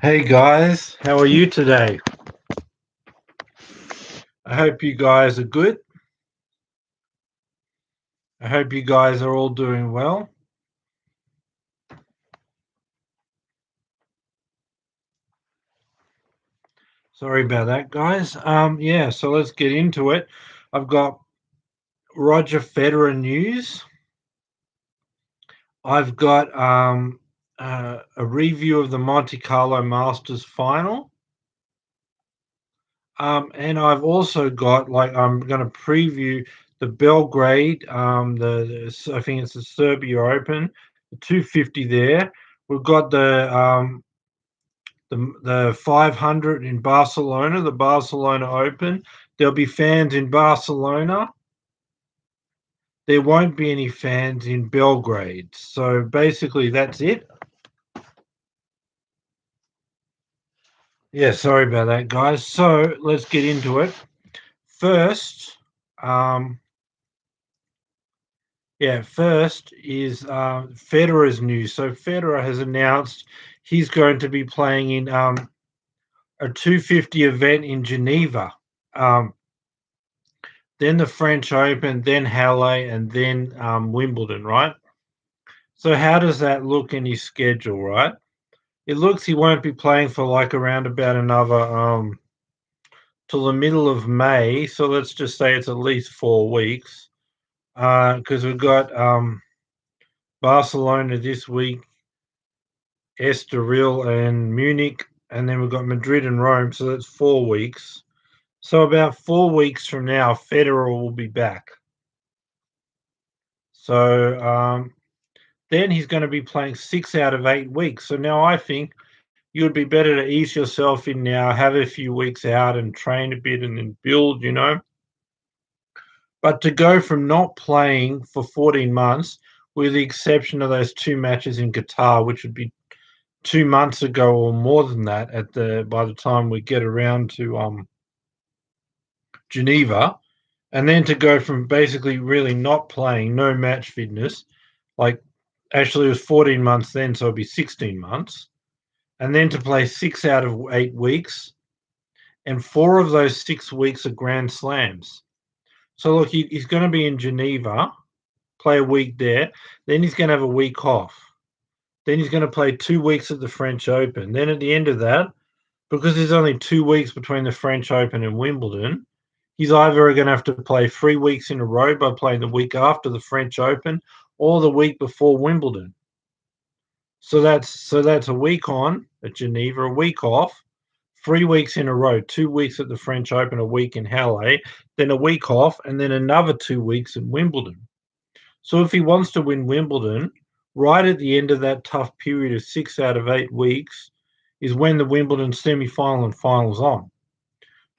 Hey guys, how are you today? I hope you guys are good. I hope you guys are all doing well. Sorry about that, guys. Yeah, so let's get into it. I've got Roger Federer news. I've got a review of the Monte Carlo Masters final. And I've also got I'm going to preview the Belgrade, I think it's the Serbia Open, the 250 there. We've got the 500 in Barcelona, the Barcelona Open. There'll be fans in Barcelona. There won't be any fans in Belgrade. So basically, that's it. Yeah, sorry about that, guys. So let's get into it. First, um, first is Federer's news. So Federer has announced he's going to be playing in a 250 event in Geneva. Um, then the French Open, then Halle, and then Wimbledon, right? So how does that look in his schedule, right? It looks he won't be playing for like around about another till the middle of May. So let's just say it's at least 4 weeks. Because we've got Barcelona this week, Estoril and Munich, and then we've got Madrid and Rome. So that's 4 weeks. So about 4 weeks from now, Federer will be back. So then he's going to be playing 6 out of 8 weeks. So now I think you would be better to ease yourself in now, have a few weeks out and train a bit and then build. But to go from not playing for 14 months, with the exception of those two matches in Qatar, which would be 2 months ago or more than that by the time we get around to Geneva, and then to go from basically really not playing, no match fitness, like actually it was 14 months then, so it'd be 16 months, and then to play 6 out of 8 weeks, and 4 of those 6 weeks are Grand Slams. So look, he's going to be in Geneva, play a week there, then he's going to have a week off. Then he's going to play 2 weeks at the French Open. Then at the end of that, because there's only 2 weeks between the French Open and Wimbledon, he's either going to have to play 3 weeks in a row by playing the week after the French Open or the week before Wimbledon. So that's a week on at Geneva, a week off, 3 weeks in a row, 2 weeks at the French Open, a week in Halle, then a week off, and then another 2 weeks in Wimbledon. So if he wants to win Wimbledon, right at the end of that tough period of 6 out of 8 weeks is when the Wimbledon semi-final and finals on.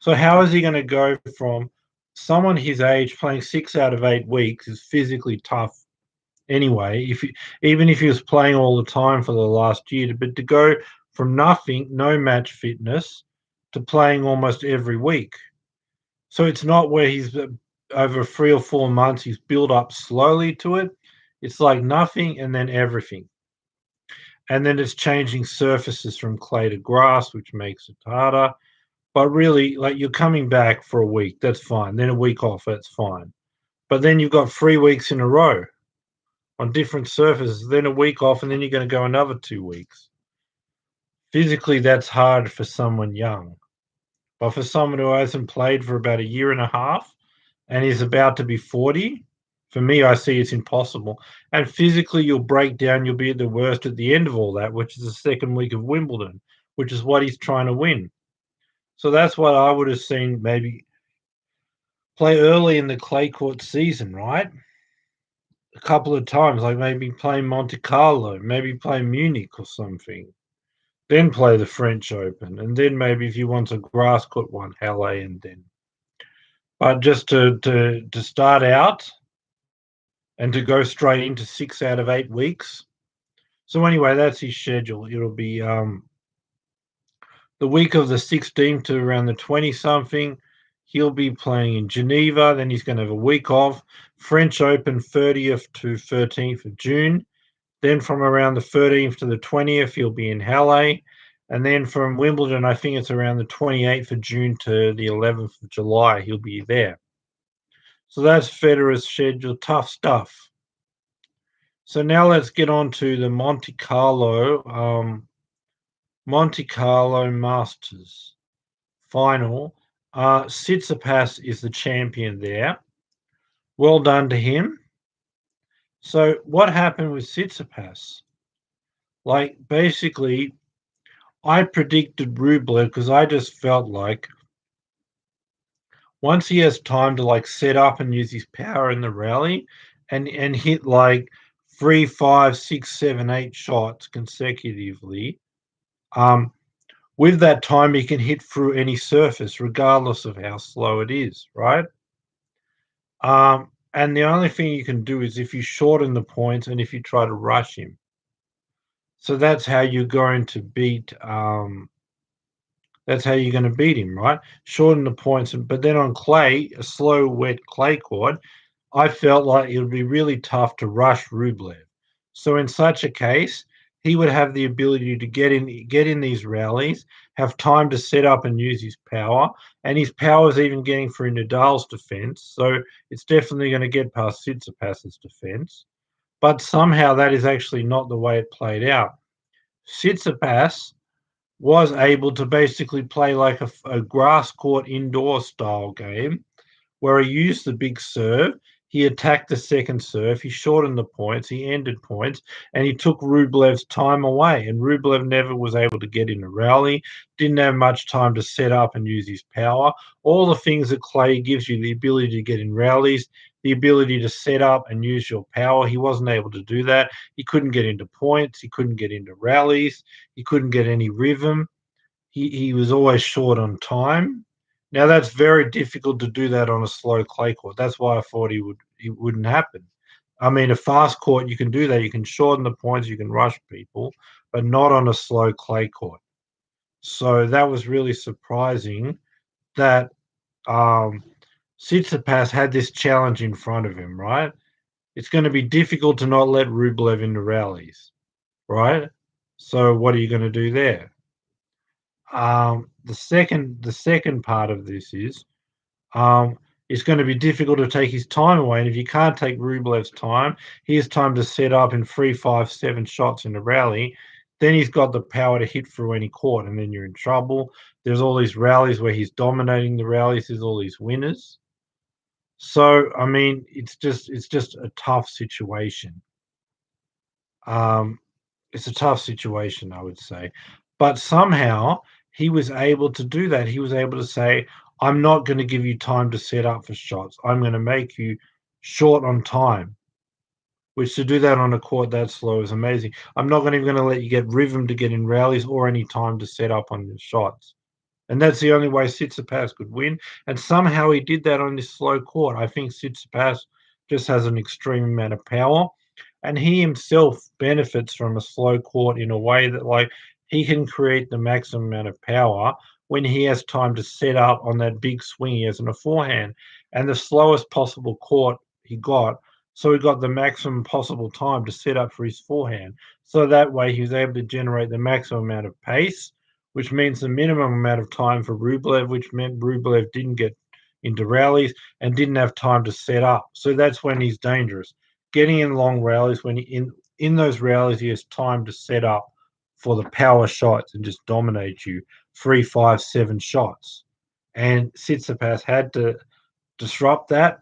So how is he going to go from someone his age playing 6 out of 8 weeks is physically tough anyway, even if he was playing all the time for the last year, but to go from nothing, no match fitness, to playing almost every week. So it's not where he's over 3 or 4 months, he's built up slowly to it. It's like nothing and then everything. And then it's changing surfaces from clay to grass, which makes it harder. But really, like you're coming back for a week, that's fine. Then a week off, that's fine. But then you've got 3 weeks in a row on different surfaces, then a week off, and then you're going to go another 2 weeks. Physically, that's hard for someone young. But for someone who hasn't played for about a year and a half and is about to be 40, for me, I see it's impossible. And physically, you'll break down, you'll be at the worst at the end of all that, which is the second week of Wimbledon, which is what he's trying to win. So that's what I would have seen maybe play early in the clay court season, right? A couple of times, like maybe play Monte Carlo, maybe play Munich or something, then play the French Open, and then maybe if you want a grass court one, Halle, and then. But just to start out and to go straight into 6 out of 8 weeks. So anyway, that's his schedule. It'll be the week of the 16th to around the 20 something. He'll be playing in Geneva. Then he's going to have a week off. French Open 30th to 13th of June. Then from around the 13th to the 20th, he'll be in Halle. And then from Wimbledon, I think it's around the 28th of June to the 11th of July, he'll be there. So that's Federer's schedule. Tough stuff. So now let's get on to the Monte Carlo Masters final. Tsitsipas is the champion there. Well done to him. So what happened with Tsitsipas? Like basically, I predicted Rublev because I just felt like once he has time to like set up and use his power in the rally and hit like 3, 5, 6, 7, 8 shots consecutively, um, with that time he can hit through any surface regardless of how slow it is, right? And the only thing you can do is if you shorten the points and if you try to rush him. So that's how you're going to beat that's how you're going to beat him, right? Shorten the points, but then on clay, a slow, wet clay court, I felt like it would be really tough to rush Rublev. So in such a case, he would have the ability to get in these rallies, have time to set up and use his power, and his power is even getting through Nadal's defense. So it's definitely going to get past Tsitsipas's defense. But somehow that is actually not the way it played out. Tsitsipas was able to basically play like a grass court indoor style game where he used the big serve. He attacked the second serve. He shortened the points. He ended points, and he took Rublev's time away. And Rublev never was able to get in a rally. Didn't have much time to set up and use his power. All the things that clay gives you, the ability to get in rallies, the ability to set up and use your power. He wasn't able to do that. He couldn't get into points. He couldn't get into rallies. He couldn't get any rhythm. He was always short on time. Now that's very difficult to do that on a slow clay court. That's why I thought it wouldn't happen. I mean, a fast court you can do that. You can shorten the points, you can rush people, but not on a slow clay court. So that was really surprising that um, Tsitsipas had this challenge in front of him. Right? It's going to be difficult to not let Rublev into rallies. Right? So what are you going to do there? The second part of this is it's going to be difficult to take his time away, and if you can't take Rublev's time, he has time to set up in 3, 5, 7 shots in a rally. Then he's got the power to hit through any court, and then you're in trouble. There's all these rallies where he's dominating the rallies. There's all these winners. So I mean, it's just a tough situation. Um, it's a tough situation, I would say. But somehow he was able to do that. He was able to say, I'm not going to give you time to set up for shots. I'm going to make you short on time, which to do that on a court that slow is amazing. I'm not even going to let you get rhythm to get in rallies or any time to set up on your shots. And that's the only way Tsitsipas could win. And somehow he did that on this slow court. I think Tsitsipas just has an extreme amount of power. And he himself benefits from a slow court in a way that, like, he can create the maximum amount of power when he has time to set up on that big swing he has in a forehand. And the slowest possible court he got, so he got the maximum possible time to set up for his forehand. So that way he was able to generate the maximum amount of pace, which means the minimum amount of time for Rublev, which meant Rublev didn't get into rallies and didn't have time to set up. So that's when he's dangerous. Getting in long rallies, when in those rallies he has time to set up for the power shots and just dominate you 3, 5, 7 shots. And Tsitsipas had to disrupt that.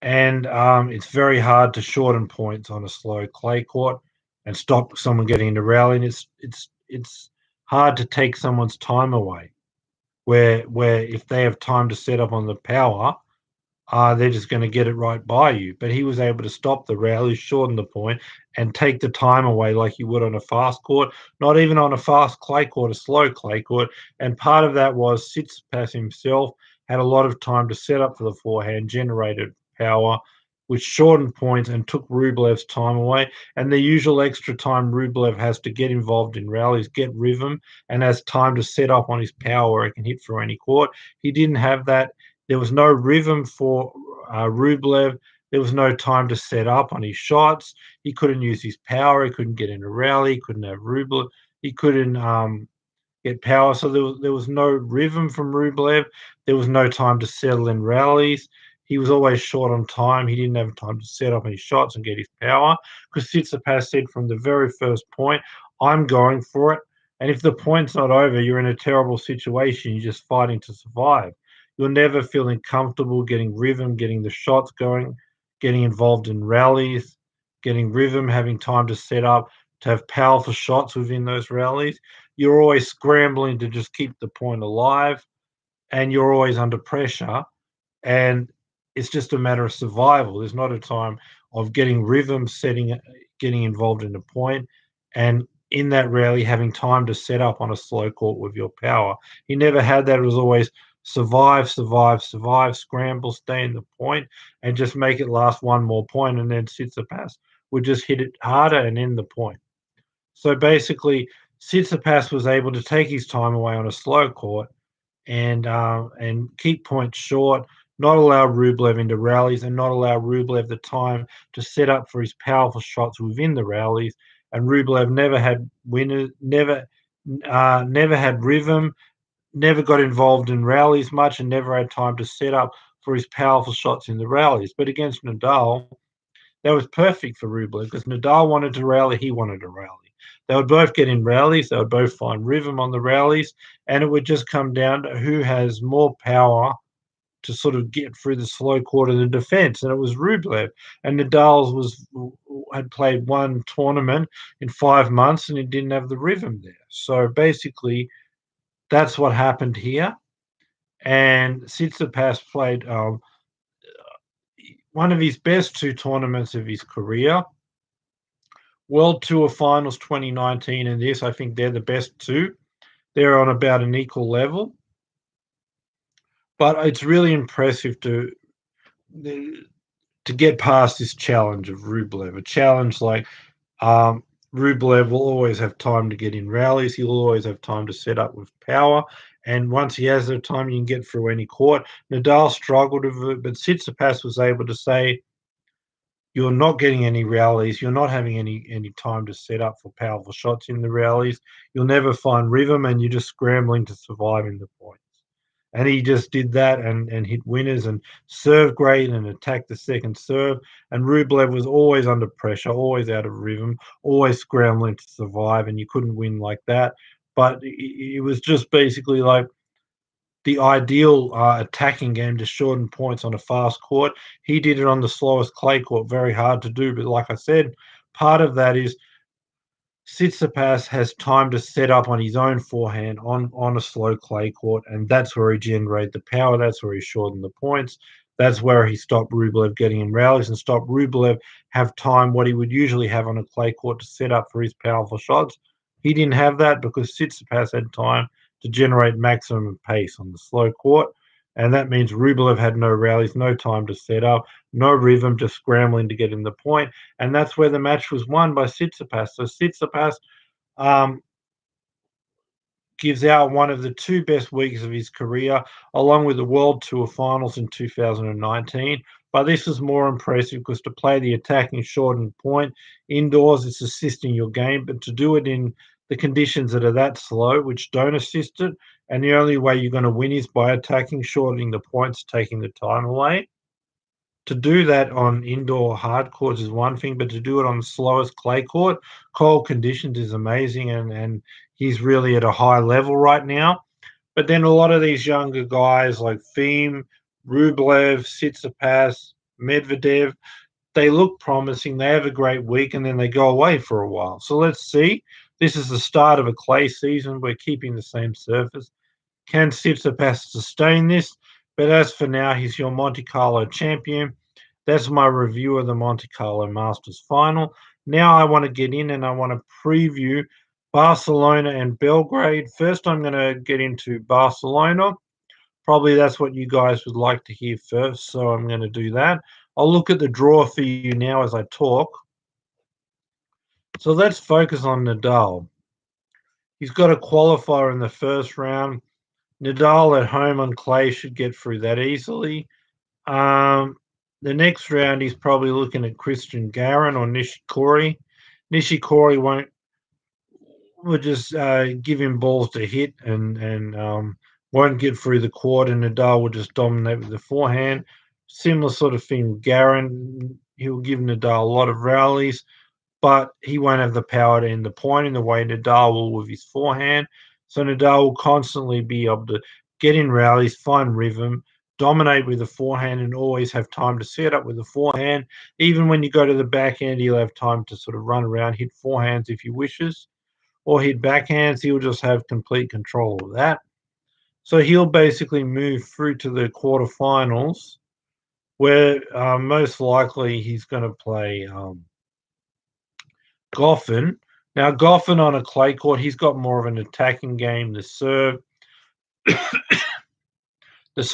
And it's very hard to shorten points on a slow clay court and stop someone getting into rally. And it's hard to take someone's time away. Where if they have time to set up on the power, they're just going to get it right by you. But he was able to stop the rally, shorten the point, and take the time away like you would on a fast court, not even on a fast clay court, a slow clay court. And part of that was Tsitsipas himself had a lot of time to set up for the forehand, generated power, which shortened points and took Rublev's time away. And the usual extra time Rublev has to get involved in rallies, get rhythm, and has time to set up on his power where he can hit through any court. He didn't have that. There was no rhythm for Rublev. There was no time to set up on his shots. He couldn't use his power. He couldn't get in a rally. He couldn't have Rublev. He couldn't. get power. So there was no rhythm from Rublev. There was no time to settle in rallies. He was always short on time. He didn't have time to set up any shots and get his power because Tsitsipas said from the very first point, "I'm going for it." And if the point's not over, you're in a terrible situation. You're just fighting to survive. You're never feeling comfortable getting rhythm, getting the shots going, getting involved in rallies, getting rhythm, having time to set up, to have powerful shots within those rallies. You're always scrambling to just keep the point alive, and you're always under pressure. And it's just a matter of survival. There's not a time of getting rhythm, getting involved in the point, and in that rally having time to set up on a slow court with your power. He never had that. It was always survive, survive, survive, scramble, stay in the point, and just make it last one more point, and then Tsitsipas would just hit it harder and end the point. So basically, Tsitsipas was able to take his time away on a slow court and keep points short, not allow Rublev into rallies, and not allow Rublev the time to set up for his powerful shots within the rallies. And Rublev never had winners, never had rhythm, never got involved in rallies much, and never had time to set up for his powerful shots in the rallies. But against Nadal, that was perfect for Rublev because Nadal wanted to rally, he wanted to rally. They would both get in rallies, they would both find rhythm on the rallies, and it would just come down to who has more power to sort of get through the slow court of the defense, and it was Rublev. And Nadal had played one tournament in 5 months, and he didn't have the rhythm there. So basically, that's what happened here. And Tsitsipas played one of his best two tournaments of his career. World Tour Finals 2019 and this, I think they're the best two. They're on about an equal level. But it's really impressive to get past this challenge of Rublev. A challenge like Rublev will always have time to get in rallies. He'll always have time to set up with power. And once he has the time, you can get through any court. Nadal struggled with it, but Tsitsipas was able to say, you're not getting any rallies. You're not having any time to set up for powerful shots in the rallies. You'll never find rhythm, and you're just scrambling to survive in the points. And he just did that and hit winners and served great and attacked the second serve. And Rublev was always under pressure, always out of rhythm, always scrambling to survive, and you couldn't win like that. But it was just basically like the ideal attacking game to shorten points on a fast court. He did it on the slowest clay court, very hard to do. But like I said, part of that is Tsitsipas has time to set up on his own forehand on a slow clay court, and that's where he generated the power. That's where he shortened the points. That's where he stopped Rublev getting in rallies and stopped Rublev have time, what he would usually have on a clay court, to set up for his powerful shots. He didn't have that because Tsitsipas had time to generate maximum pace on the slow court, and that means Rublev had no rallies, no time to set up, no rhythm, just scrambling to get in the point, and that's where the match was won by Tsitsipas. So Tsitsipas um, gives out one of the two best weeks of his career, along with the World Tour Finals in 2019. But this is more impressive because to play the attacking shortened point indoors, it's assisting your game, but to do it in the conditions that are that slow, which don't assist it, and the only way you're going to win is by attacking, shortening the points, taking the time away. To do that on indoor hard courts is one thing, but to do it on the slowest clay court, cold conditions, is amazing, and he's really at a high level right now. But then a lot of these younger guys like Thiem, Rublev, Tsitsipas, Medvedev, they look promising. They have a great week, and then they go away for a while. So let's see. This is the start of a clay season. We're keeping the same surface. Can Tsitsipas sustain this? But as for now, he's your Monte Carlo champion. That's my review of the Monte Carlo Masters final. Now I want to get in and I want to preview Barcelona and Belgrade. First, I'm going to get into Barcelona. Probably that's what you guys would like to hear first, so I'm going to do that. I'll look at the draw for you now as I talk. So let's focus on Nadal. He's got a qualifier in the first round. Nadal at home on clay should get through that easily. The next round, he's probably looking at Christian Garin or Nishikori. Nishikori would just give him balls to hit and won't get through the court, and Nadal will just dominate with the forehand. Similar sort of thing with Garin. He'll give Nadal a lot of rallies, but he won't have the power to end the point in the way Nadal will with his forehand. So Nadal will constantly be able to get in rallies, find rhythm, dominate with the forehand, and always have time to set up with the forehand. Even when you go to the backhand, he'll have time to sort of run around, hit forehands if he wishes, or hit backhands. He'll just have complete control of that. So he'll basically move through to the quarterfinals, where most likely he's going to play Goffin. Now, Goffin on a clay court, he's got more of an attacking game. The serve, the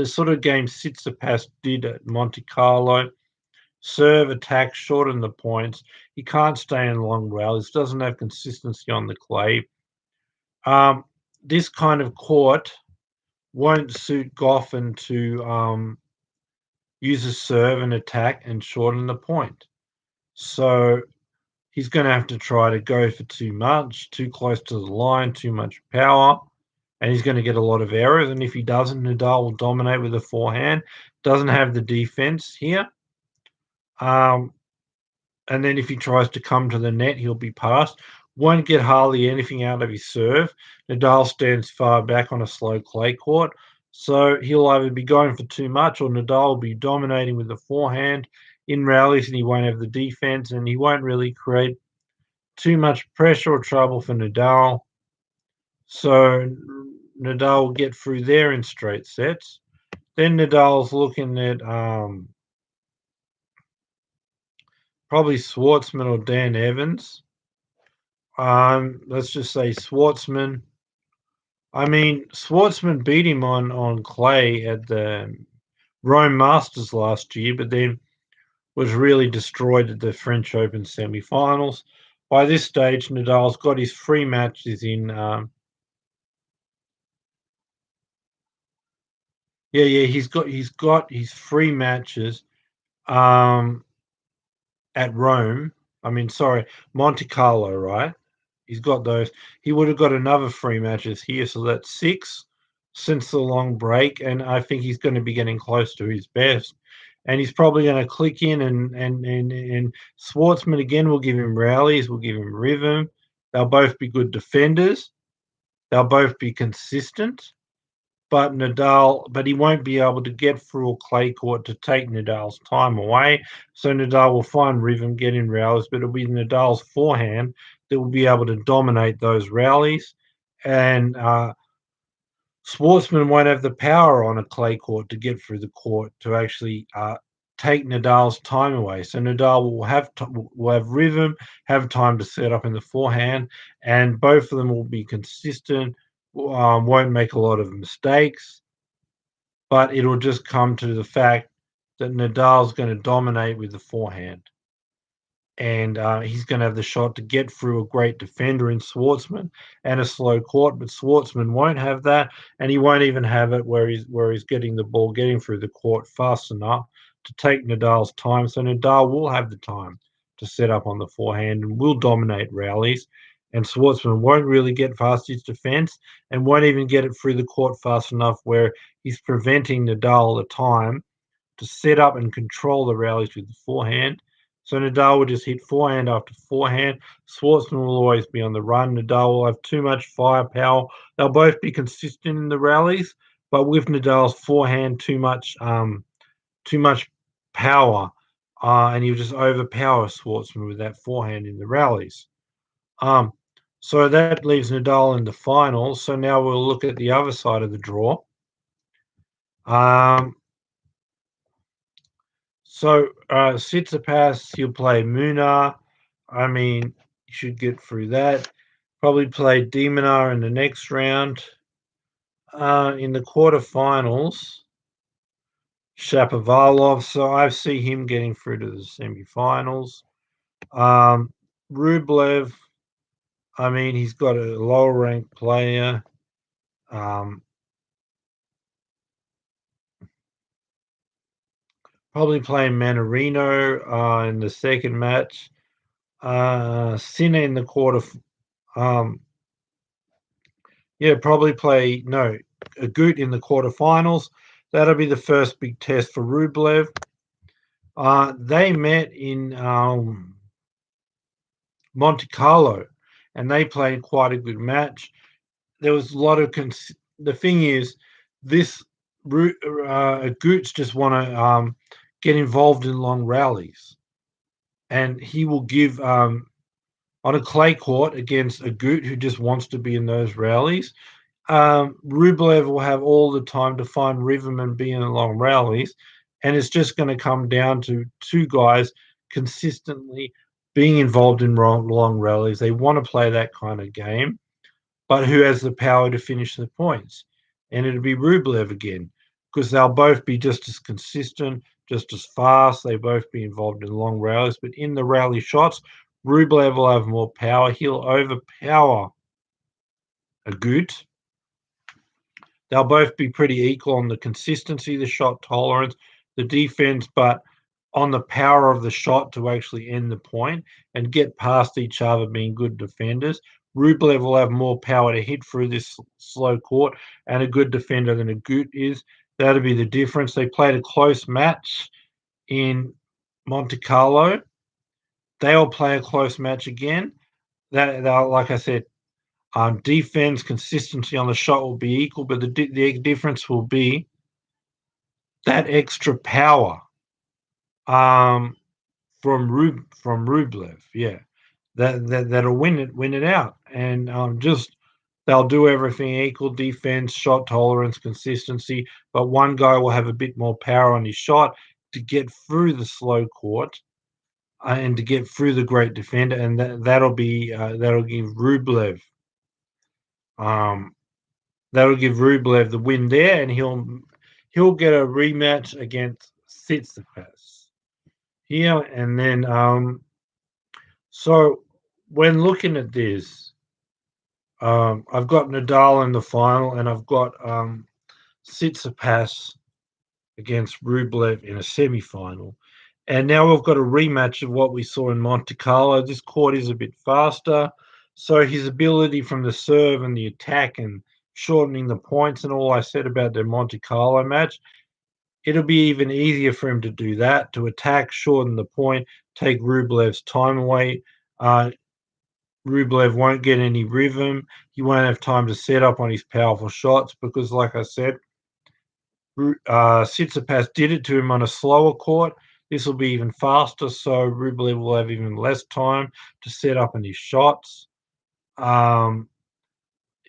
sort of game Tsitsipas did at Monte Carlo. Serve, attack, shorten the points. He can't stay in long rallies. Doesn't have consistency on the clay. This kind of court won't suit Goffin to use a serve and attack and shorten the point. So he's going to have to try to go for too much, too close to the line, too much power, and he's going to get a lot of errors. And if he doesn't, Nadal will dominate with a forehand. Doesn't have the defense here. And then if he tries to come to the net, he'll be passed. Won't get hardly anything out of his serve. Nadal stands far back on a slow clay court. So he'll either be going for too much or Nadal will be dominating with the forehand in rallies and he won't have the defense and he won't really create too much pressure or trouble for Nadal. So Nadal will get through there in straight sets. Then Nadal's looking at probably Schwartzman or Dan Evans. Let's just say Schwartzman. I mean, Schwartzman beat him on clay at the Rome Masters last year, but then was really destroyed at the French Open semi-finals. By this stage, Nadal's got his 3 matches in. He's got his 3 matches at Rome. I mean, sorry, Monte Carlo, right? He's got those. He would have got another 3 matches here, so that's 6 since the long break, and I think he's going to be getting close to his best. And he's probably going to click in, and Schwartzman again will give him rallies, will give him rhythm. They'll both be good defenders. They'll both be consistent. But he won't be able to get through a clay court to take Nadal's time away. So Nadal will find rhythm, get in rallies, but it'll be Nadal's forehand that will be able to dominate those rallies. And Schwartzman won't have the power on a clay court to get through the court to actually take Nadal's time away. So Nadal will have rhythm, have time to set up in the forehand, and both of them will be consistent. Won't make a lot of mistakes, but it'll just come to the fact that Nadal's going to dominate with the forehand. And he's going to have the shot to get through a great defender in Schwartzman and a slow court, but Schwartzman won't have that, and he won't even have it where he's getting the ball, getting through the court fast enough to take Nadal's time. So Nadal will have the time to set up on the forehand and will dominate rallies, and Schwartzman won't really get past his defense and won't even get it through the court fast enough where he's preventing Nadal the time to set up and control the rallies with the forehand. So Nadal will just hit forehand after forehand. Schwartzman will always be on the run. Nadal will have too much firepower. They'll both be consistent in the rallies, but with Nadal's forehand, too much power, and he'll just overpower Schwartzman with that forehand in the rallies. So that leaves Nadal in the finals. So now we'll look at the other side of the draw. So Tsitsipas, he'll play Munar. I mean, you should get through that. Probably play Demonar in the next round. In the quarterfinals, Shapovalov. So I see him getting through to the semifinals. Rublev. I mean, he's got a lower ranked player. Probably playing Manarino in the second match. Sinner in the Um, yeah, probably play a Gut in the quarterfinals. That'll be the first big test for Rublev. They met in Monte Carlo, and they played quite a good match. There was a lot of the thing is, this Goots just want to get involved in long rallies, and he will give on a clay court against a Goot who just wants to be in those rallies. Rublev will have all the time to find rhythm and be in the long rallies, and it's just going to come down to two guys consistently being involved in long rallies. They want to play that kind of game, but who has the power to finish the points? And it'll be Rublev again, because they'll both be just as consistent, just as fast. They both be involved in long rallies, but in the rally shots, Rublev will have more power. He'll overpower a Gut. They'll both be pretty equal on the consistency, the shot tolerance, the defense, but on the power of the shot to actually end the point and get past each other being good defenders. Rublev will have more power to hit through this slow court and a good defender than a Gut is. That'll be the difference. They played a close match in Monte Carlo. They'll play a close match again. Like I said, defense, consistency on the shot will be equal, but the difference will be that extra power um, from Rublev. Yeah, that'll win it out, and just they'll do everything equal: defense, shot tolerance, consistency. But one guy will have a bit more power on his shot to get through the slow court and to get through the great defender, and that'll give Rublev um, that'll give Rublev the win there, and he'll get a rematch against Tsitsipas here, and then so when looking at this, I've got Nadal in the final, and I've got Tsitsipas against Rublev in a semi-final. And now we've got a rematch of what we saw in Monte Carlo. This court is a bit faster, so his ability from the serve and the attack and shortening the points and all I said about the Monte Carlo match, it'll be even easier for him to do that, to attack, shorten the point, take Rublev's time away. Uh, Rublev won't get any rhythm. He won't have time to set up on his powerful shots because, like I said, Tsitsipas did it to him on a slower court. This will be even faster, so Rublev will have even less time to set up on his shots. Um,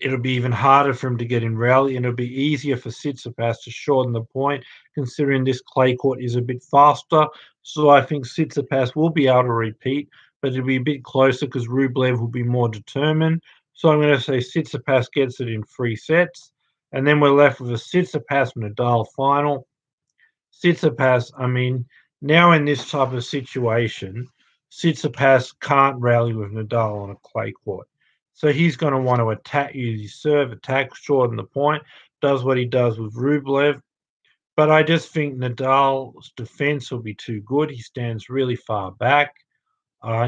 it'll be even harder for him to get in rally, and it'll be easier for Tsitsipas to shorten the point, considering this clay court is a bit faster. So I think Tsitsipas will be able to repeat, but it'll be a bit closer because Rublev will be more determined. So I'm going to say Tsitsipas gets it in 3 sets, and then we're left with a Tsitsipas Nadal final. Tsitsipas, I mean, now in this type of situation, Tsitsipas can't rally with Nadal on a clay court. So he's going to want to attack, use his serve, attack, shorten the point, does what he does with Rublev. But I just think Nadal's defense will be too good. He stands really far back.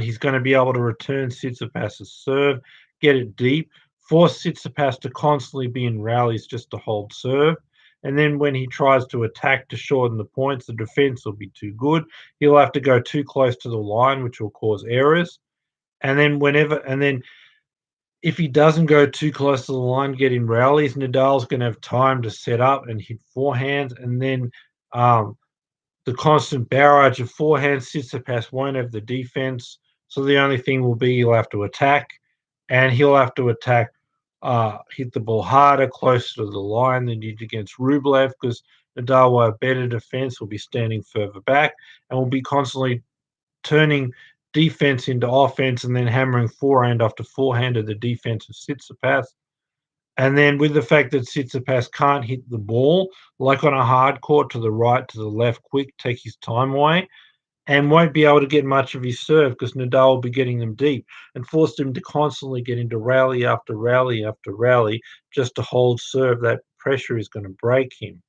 He's going to be able to return Tsitsipas's serve, get it deep, force Tsitsipas to constantly be in rallies just to hold serve. And then when he tries to attack to shorten the points, the defense will be too good. He'll have to go too close to the line, which will cause errors. And then if he doesn't go too close to the line, get in rallies, Nadal's going to have time to set up and hit forehands. And then the constant barrage of forehands, Tsitsipas won't have the defense. So the only thing will be he'll have to attack, and he'll have to attack, hit the ball harder, closer to the line than he did against Rublev, because Nadal will have better defense, will be standing further back, and will be constantly turning defense into offense and then hammering forehand after forehand of the defense of Tsitsipas. And then with the fact that Tsitsipas can't hit the ball, like on a hard court, to the right, to the left, quick, take his time away, and won't be able to get much of his serve because Nadal will be getting them deep and forced him to constantly get into rally after rally after rally just to hold serve. That pressure is going to break him.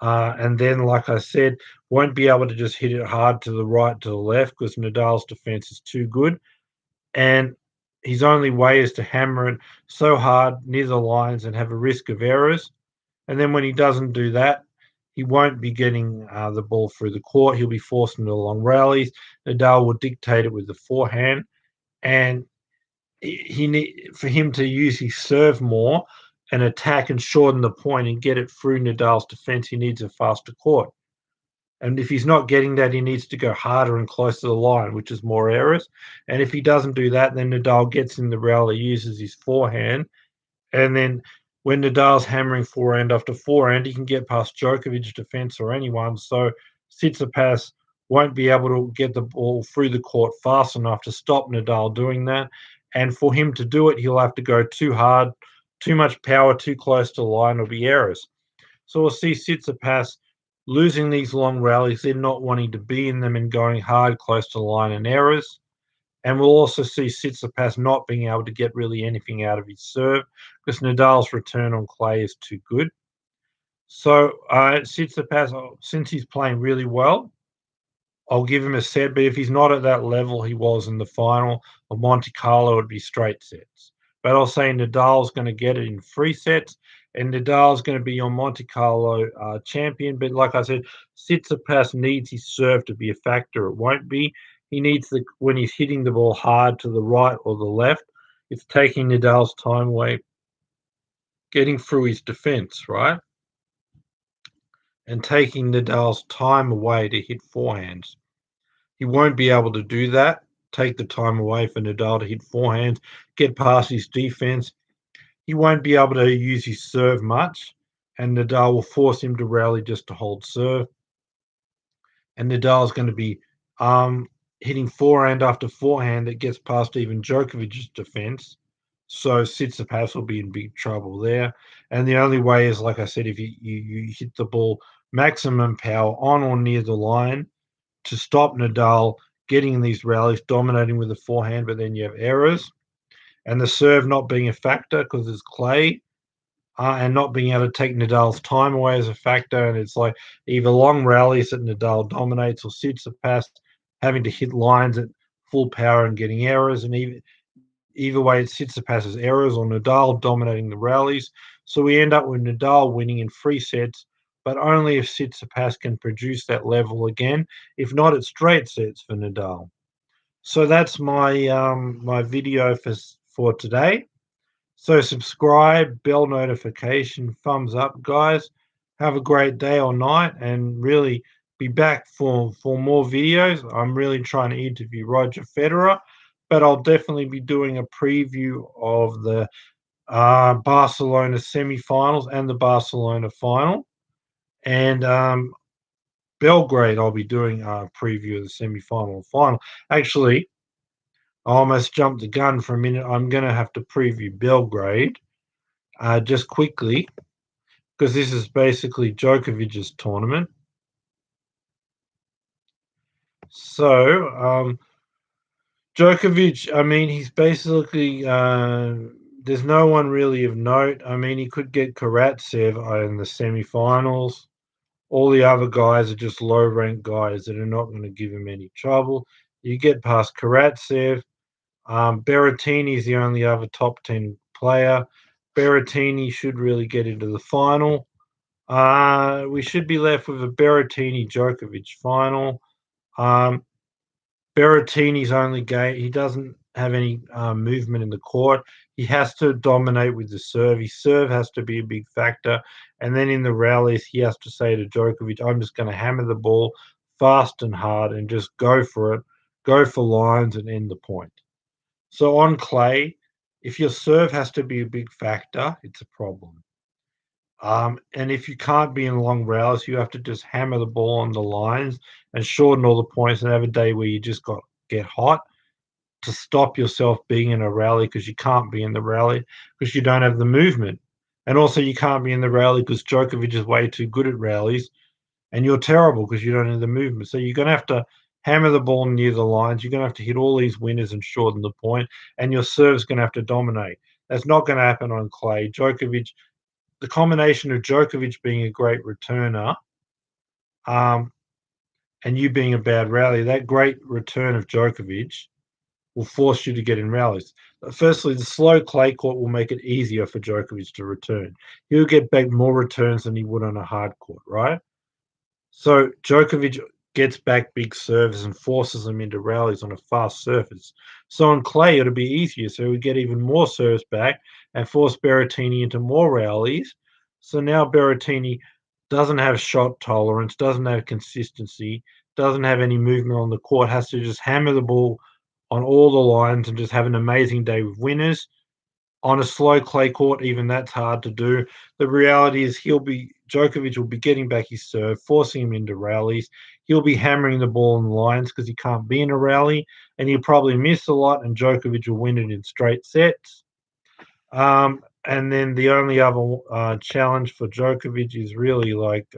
And then, like I said, won't be able to just hit it hard to the right, to the left because Nadal's defense is too good. And his only way is to hammer it so hard near the lines and have a risk of errors. And then when he doesn't do that, he won't be getting the ball through the court. He'll be forced into long rallies. Nadal will dictate it with the forehand, and for him to use his serve more and attack and shorten the point and get it through Nadal's defense, he needs a faster court. And if he's not getting that, he needs to go harder and closer to the line, which is more errors. And if he doesn't do that, then Nadal gets in the rally, uses his forehand, and then when Nadal's hammering forehand after forehand, he can get past Djokovic's defense or anyone. So Tsitsipas won't be able to get the ball through the court fast enough to stop Nadal doing that. And for him to do it, he'll have to go too hard, too much power, too close to the line, or be errors. So we'll see Tsitsipas losing these long rallies, then not wanting to be in them and going hard, close to the line, and errors. And we'll also see Tsitsipas not being able to get really anything out of his serve because Nadal's return on clay is too good. So Tsitsipas, since he's playing really well, I'll give him a set. But if he's not at that level he was in the final of Monte Carlo, it would be straight sets. But I'll say Nadal's going to get it in 3 sets, and Nadal's going to be your Monte Carlo champion. But like I said, Tsitsipas needs his serve to be a factor. It won't be. He needs when he's hitting the ball hard to the right or the left, it's taking Nadal's time away, getting through his defense, right? And taking Nadal's time away to hit forehands. He won't be able to do that, take the time away for Nadal to hit forehands, get past his defense. He won't be able to use his serve much, and Nadal will force him to rally just to hold serve. And Nadal's going to be hitting forehand after forehand that gets past even Djokovic's defense. So Tsitsipas will be in big trouble there. And the only way is, like I said, if you hit the ball maximum power on or near the line to stop Nadal getting in these rallies, dominating with the forehand, but then you have errors. And the serve not being a factor because it's clay, and not being able to take Nadal's time away as a factor. And it's like either long rallies that Nadal dominates or Tsitsipas having to hit lines at full power and getting errors. And either way, it Tsitsipas's errors or Nadal dominating the rallies. So we end up with Nadal winning in 3 sets, but only if Tsitsipas can produce that level again. If not, it's straight sets for Nadal. So that's my video for today. So subscribe, bell notification, thumbs up, guys. Have a great day or night, and really be back for more videos. I'm really trying to interview Roger Federer, but I'll definitely be doing a preview of the Barcelona semi-finals and the Barcelona final. And Belgrade, I'll be doing a preview of the semi-final and final. Actually, I almost jumped the gun for a minute. I'm going to have to preview Belgrade just quickly because this is basically Djokovic's tournament. So Djokovic, I mean, he's basically there's no one really of note. I mean, he could get Karatsev in the semi-finals. All the other guys are just low-ranked guys that are not going to give him any trouble. You get past Karatsev. Berrettini is the only other top 10 player. Berrettini should really get into the final. We should be left with a Berrettini-Djokovic final. Berrettini's only game, he doesn't have any movement in the court. He has to dominate with the serve. His serve has to be a big factor. And then in the rallies, he has to say to Djokovic, I'm just going to hammer the ball fast and hard and just go for it, go for lines and end the point. So on clay, if your serve has to be a big factor, it's a problem. And if you can't be in long rallies, you have to just hammer the ball on the lines and shorten all the points and have a day where you just get hot to stop yourself being in a rally because you can't be in the rally because you don't have the movement. And also you can't be in the rally because Djokovic is way too good at rallies and you're terrible because you don't have the movement. So you're going to have to hammer the ball near the lines. You're going to have to hit all these winners and shorten the point, and your serve's going to have to dominate. That's not going to happen on clay. Djokovic, the combination of Djokovic being a great returner and you being a bad rally, that great return of Djokovic will force you to get in rallies. Firstly, the slow clay court will make it easier for Djokovic to return. He'll get back more returns than he would on a hard court, right? So Djokovic gets back big serves and forces them into rallies on a fast surface. So on clay, it'll be easier. So we get even more serves back and force Berrettini into more rallies. So now Berrettini doesn't have shot tolerance, doesn't have consistency, doesn't have any movement on the court, has to just hammer the ball on all the lines and just have an amazing day with winners. On a slow clay court, even that's hard to do. The reality is Djokovic will be getting back his serve, forcing him into rallies. He'll be hammering the ball on the lines because he can't be in a rally, and he'll probably miss a lot, and Djokovic will win it in straight sets. And then the only other challenge for Djokovic is really like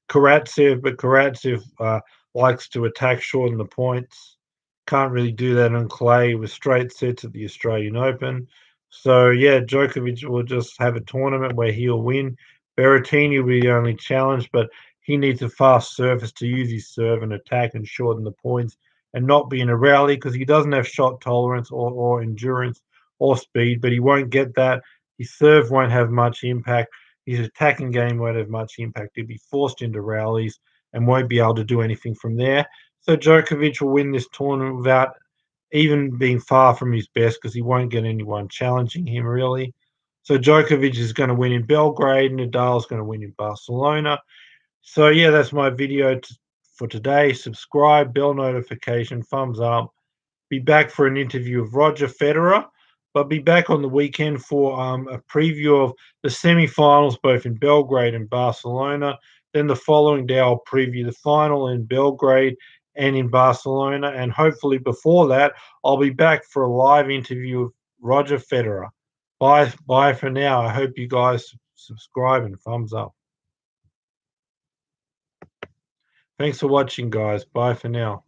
Karatsev, but Karatsev likes to attack short in the points. Can't really do that on clay with straight sets at the Australian Open. So yeah, Djokovic will just have a tournament where he'll win. Berrettini will be the only challenge, but he needs a fast surface to use his serve and attack and shorten the points and not be in a rally because he doesn't have shot tolerance or endurance or speed, but he won't get that. His serve won't have much impact. His attacking game won't have much impact. He'll be forced into rallies and won't be able to do anything from there. So Djokovic will win this tournament without even being far from his best because he won't get anyone challenging him really. So Djokovic is going to win in Belgrade, Nadal's going to win in Barcelona. So yeah, that's my video for today. Subscribe, bell notification, thumbs up. Be back for an interview of Roger Federer, but be back on the weekend for a preview of the semi-finals, both in Belgrade and Barcelona. Then the following day, I'll preview the final in Belgrade and in Barcelona. And hopefully before that, I'll be back for a live interview of Roger Federer. Bye for now. I hope you guys subscribe and thumbs up. Thanks for watching, guys. Bye for now.